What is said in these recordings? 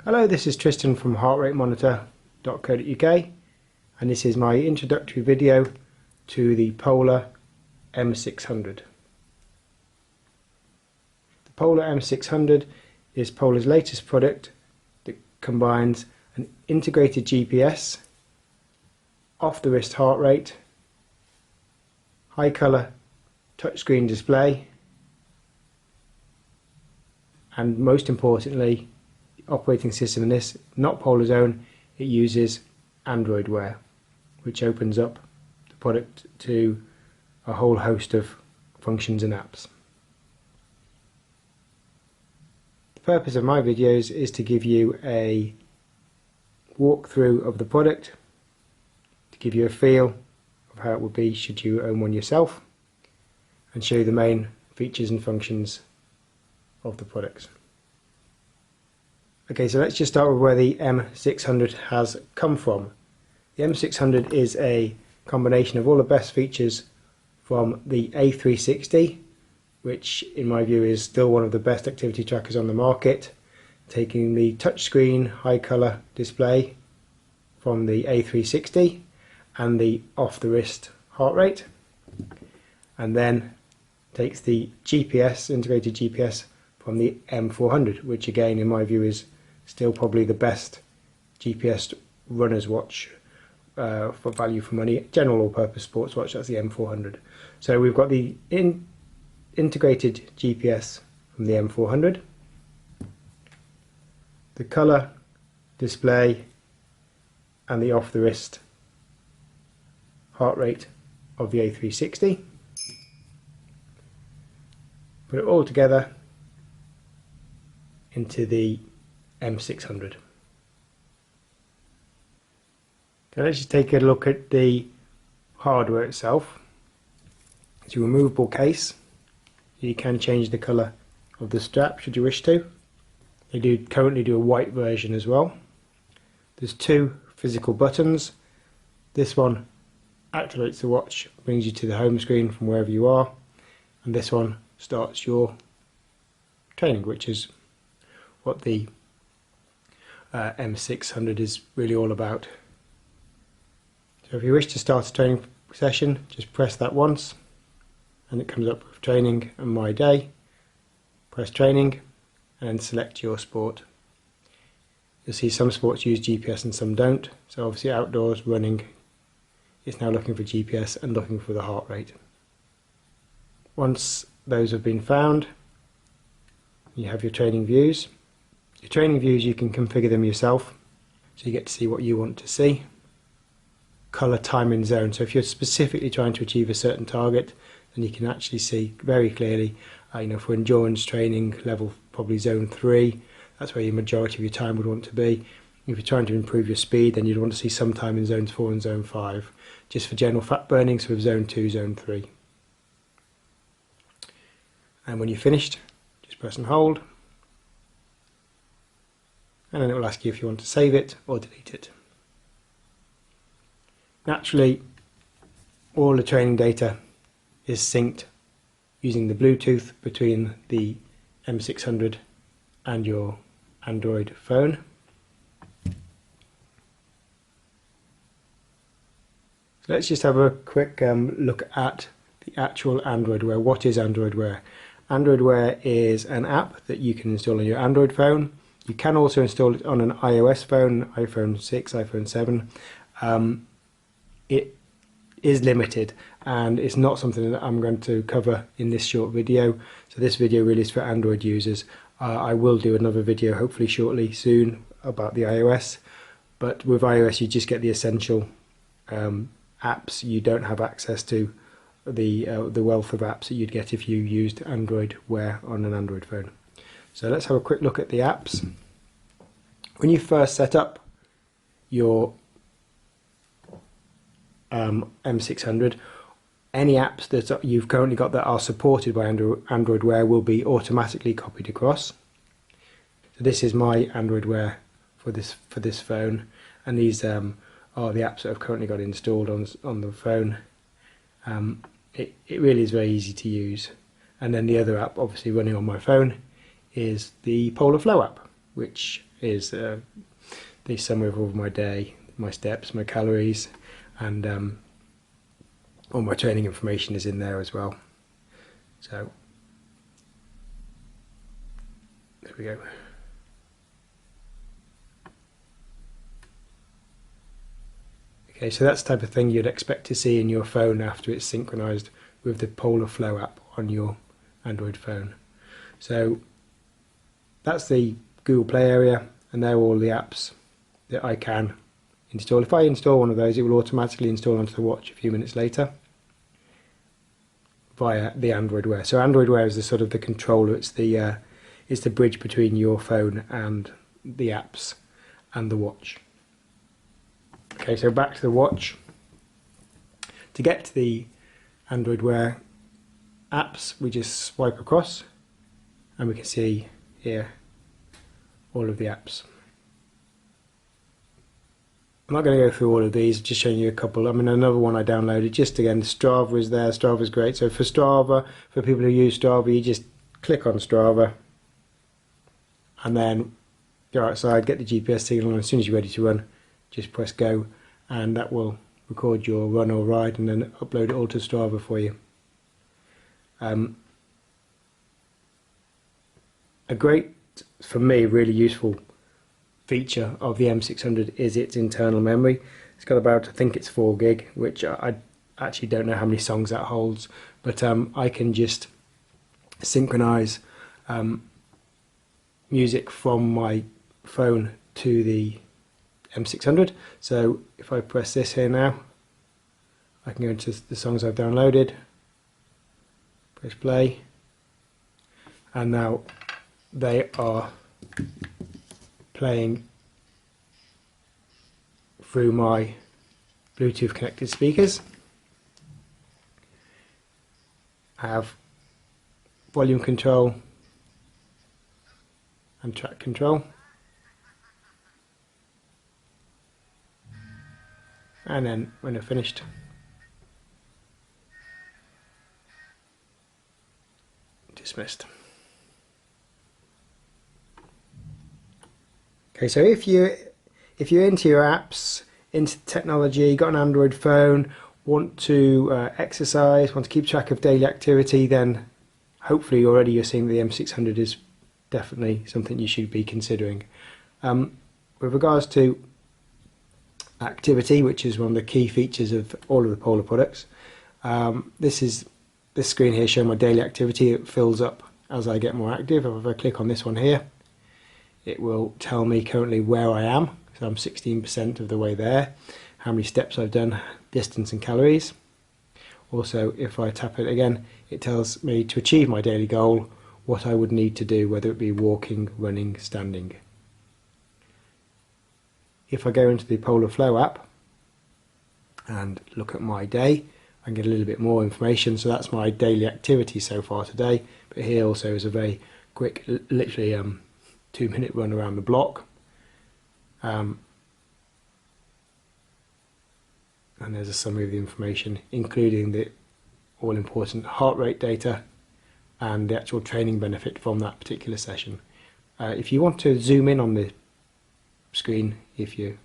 Hello, this is Tristan from heartratemonitor.co.uk, and this is my introductory video to the Polar M600. The Polar M600 is Polar's latest product that combines an integrated GPS, off-the-wrist heart rate, high colour touchscreen display, and most importantly, operating system in this, not Polar's own, it uses Android Wear, which opens up the product to a whole host of functions and apps. The purpose of my videos is to give you a walkthrough of the product, to give you a feel of how it would be should you own one yourself, and show you the main features and functions of the products. Okay, so let's just start with where the M600 has come from. The M600 is a combination of all the best features from the A360, which in my view is still one of the best activity trackers on the market, taking the touchscreen high colour display from the A360 and the off-the-wrist heart rate, and then takes the GPS, integrated GPS, from the M400, which again in my view is still probably the best GPS runner's watch for value for money, general all-purpose sports watch. That's the M400. So we've got the integrated GPS from the M400, the colour display and the off-the-wrist heart rate of the A360. Put it all together into the M600. Okay, let's just take a look at the hardware itself. It's a removable case. You can change the colour of the strap should you wish to. They do currently do a white version as well. There's two physical buttons. This one activates the watch, brings you to the home screen from wherever you are, and this one starts your training, which is what the M600 is really all about. So if you wish to start a training session, just press that once and it comes up with training and my day. Press training and select your sport. You'll see some sports use GPS and some don't, so obviously outdoors running is now looking for GPS and looking for the heart rate. Once those have been found, you have your training views. Your training views, you can configure them yourself, so you get to see what you want to see. Colour, time and zone, so if you're specifically trying to achieve a certain target, then you can actually see very clearly, for endurance training level, probably zone 3, that's where your majority of your time would want to be. If you're trying to improve your speed, then you'd want to see some time in zones 4 and zone 5, just for general fat burning, so with zone 2, zone 3. And when you're finished, just press and hold, and then it will ask you if you want to save it or delete it. Naturally, all the training data is synced using the Bluetooth between the M600 and your Android phone. So let's just have a quick look at the actual Android Wear. What is Android Wear? Android Wear is an app that you can install on your Android phone. You can also install it on an iOS phone, iPhone 6, iPhone 7. It is limited and it's not something that I'm going to cover in this short video. So this video really is for Android users. I will do another video hopefully shortly soon about the iOS, but with iOS you just get the essential apps. You don't have access to the wealth of apps that you'd get if you used Android Wear on an Android phone. So let's have a quick look at the apps. When you first set up your M600, any apps that you've currently got that are supported by Android Wear will be automatically copied across. So this is my Android Wear for this phone, and these are the apps that I've currently got installed on the phone. It really is very easy to use. And then the other app obviously running on my phone is the Polar Flow app, which is the summary of all of my day, my steps, my calories, and all my training information is in there as well. So there we go. Okay, so that's the type of thing you'd expect to see in your phone after it's synchronized with the Polar Flow app on your Android phone. So that's the Google Play area, and there are all the apps that I can install. If I install one of those, it will automatically install onto the watch a few minutes later via the Android Wear. So Android Wear is the sort of the controller. It's the bridge between your phone and the apps and the watch. Okay, so back to the watch. To get to the Android Wear apps, we just swipe across and we can see here all of the apps. I'm not going to go through all of these, just showing you a couple. I mean, another one I downloaded, just again, Strava is there. Strava is great. So for Strava, for people who use Strava, you just click on Strava and then go outside, get the GPS signal, and as soon as you're ready to run, just press go, and that will record your run or ride and then upload it all to Strava for you. A great, for me, really useful feature of the M600 is its internal memory. It's got about, I think it's 4 gig, which I actually don't know how many songs that holds, but I can just synchronize music from my phone to the M600. So if I press this here now, I can go into the songs I've downloaded, press play, and now they are playing through my Bluetooth connected speakers. I have volume control and track control, and then when they're finished, dismissed. Okay, so if you're into your apps, into technology, got an Android phone, want to exercise, want to keep track of daily activity, then hopefully already you're seeing that the M600 is definitely something you should be considering. With regards to activity, which is one of the key features of all of the Polar products, this screen here showing my daily activity. It fills up as I get more active. If I click on this one here, it will tell me currently where I am. So I'm 16% of the way there, how many steps I've done, distance and calories. Also, if I tap it again, it tells me to achieve my daily goal, what I would need to do, whether it be walking, running, standing. If I go into the Polar Flow app and look at my day, I can get a little bit more information. So that's my daily activity so far today. But here also is a very quick, literally 2-minute run around the block. And there's a summary of the information, including the all-important heart rate data and the actual training benefit from that particular session. If you want to zoom in on the screen, if the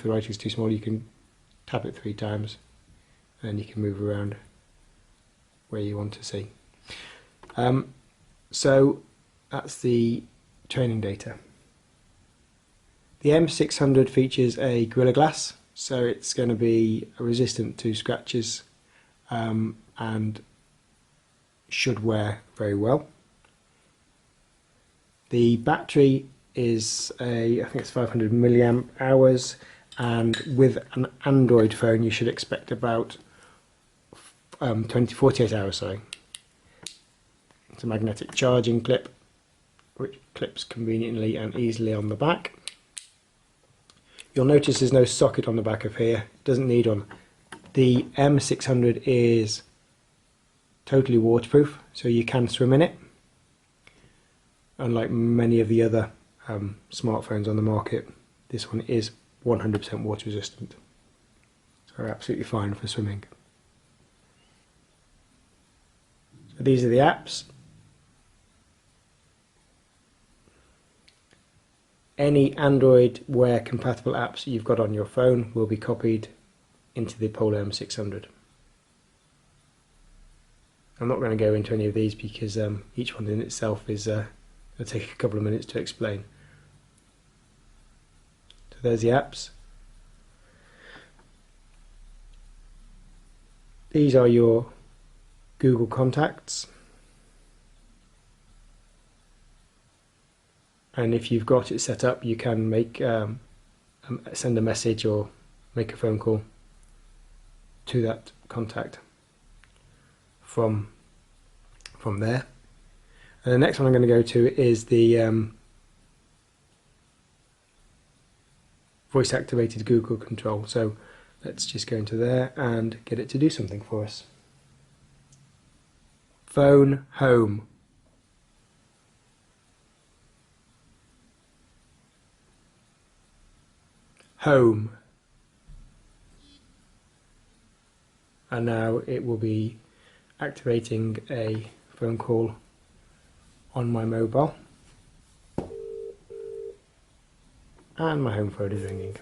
writing is too small, you can tap it 3 times and then you can move around where you want to see. So that's the training data. The M600 features a Gorilla Glass, so it's going to be resistant to scratches and should wear very well. The battery is I think it's 500 milliamp hours, and with an Android phone you should expect about 48 hours, sorry. It's a magnetic charging clip which clips conveniently and easily on the back. You'll notice there's no socket on the back of here, it doesn't need one. The M600 is totally waterproof, so you can swim in it, unlike many of the other smartphones on the market. This one is 100% water resistant, so absolutely fine for swimming. So these are the apps. any Android Wear compatible apps you've got on your phone will be copied into the Polar M600. I'm not going to go into any of these because each one in itself is it'll take a couple of minutes to explain. So there's the apps. These are your Google contacts, and if you've got it set up, you can make send a message or make a phone call to that contact from there. And the next one I'm going to go to is the voice activated Google control. So let's just go into there and get it to do something for us. Phone home. Home. And now it will be activating a phone call on my mobile. And my home phone is ringing.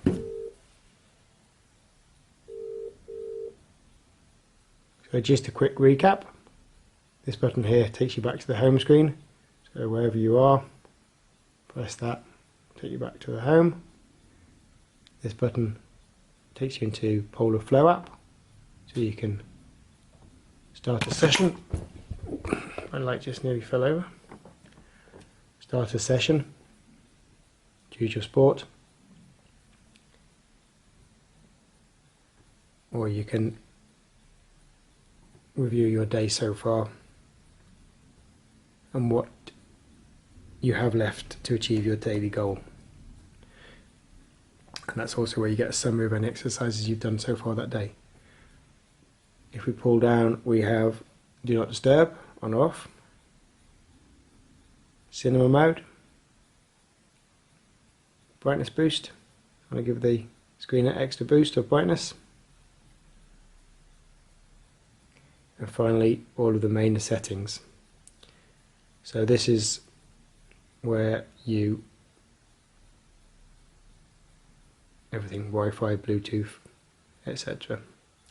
So just a quick recap. This button here takes you back to the home screen. So wherever you are, press that, take you back to the home. This button takes you into Polar Flow app, so you can start a session. My light just nearly fell over. Start a session, choose your sport, or you can review your day so far and what you have left to achieve your daily goal. And that's also where you get a summary of any exercises you've done so far that day. If we pull down, we have Do Not Disturb on or off, cinema mode, brightness boost. I'm going to give the screen an extra boost of brightness. And finally, all of the main settings. So this is where you everything, Wi-Fi, Bluetooth, etc.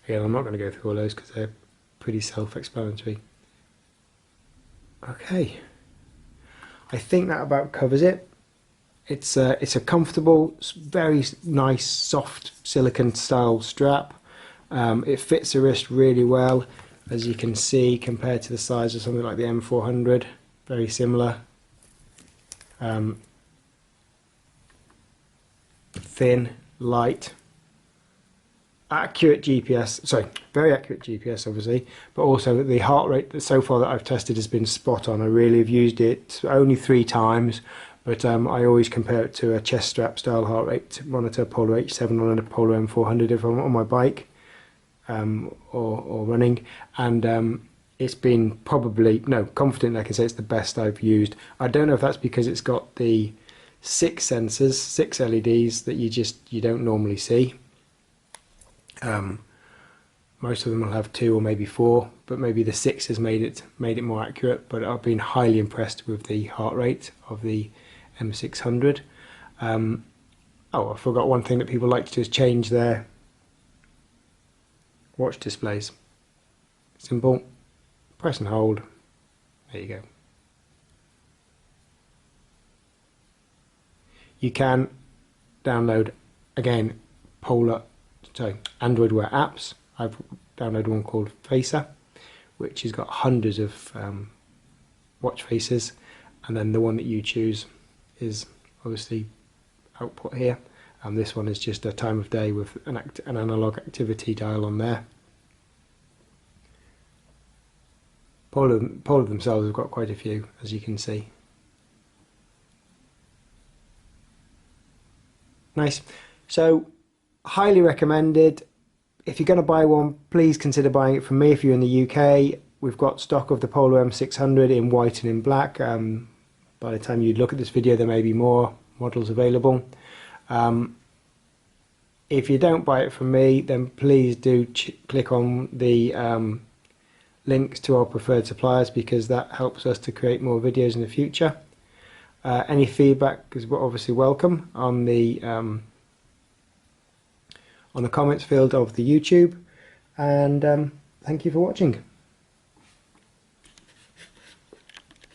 Again, I'm not going to go through all those because they're pretty self-explanatory. Okay, I think that about covers it. It's a comfortable, very nice, soft silicone style strap. It fits the wrist really well, as you can see, compared to the size of something like the M400. Very similar. Thin, light, accurate GPS, sorry, very accurate GPS obviously, but also the heart rate that so far that I've tested has been spot on. I really have used it only 3 times, but I always compare it to a chest strap style heart rate monitor, Polar H7 on a Polar M400 if I'm on my bike or running, and it's been probably, no, confident I can say it's the best I've used. I don't know if that's because it's got the 6 sensors, 6 LEDs that you don't normally see. Most of them will have 2 or maybe 4, but maybe the 6 has made it more accurate. But I've been highly impressed with the heart rate of the M600. Oh, I forgot one thing that people like to do is change their watch displays. Simple, press and hold, there you go. You can download, again, Android Wear apps. I've downloaded one called Facer, which has got hundreds of watch faces, and then the one that you choose is obviously output here, and this one is just a time of day with an analog activity dial on there. Polar themselves have got quite a few, as you can see. Nice. So highly recommended. If you're going to buy one, please consider buying it from me. If you're in the UK, we've got stock of the Polar M600 in white and in black. By the time you look at this video, there may be more models available. If you don't buy it from me, then please do click on the links to our preferred suppliers, because that helps us to create more videos in the future. Any feedback is obviously welcome on the comments field of the YouTube, and thank you for watching.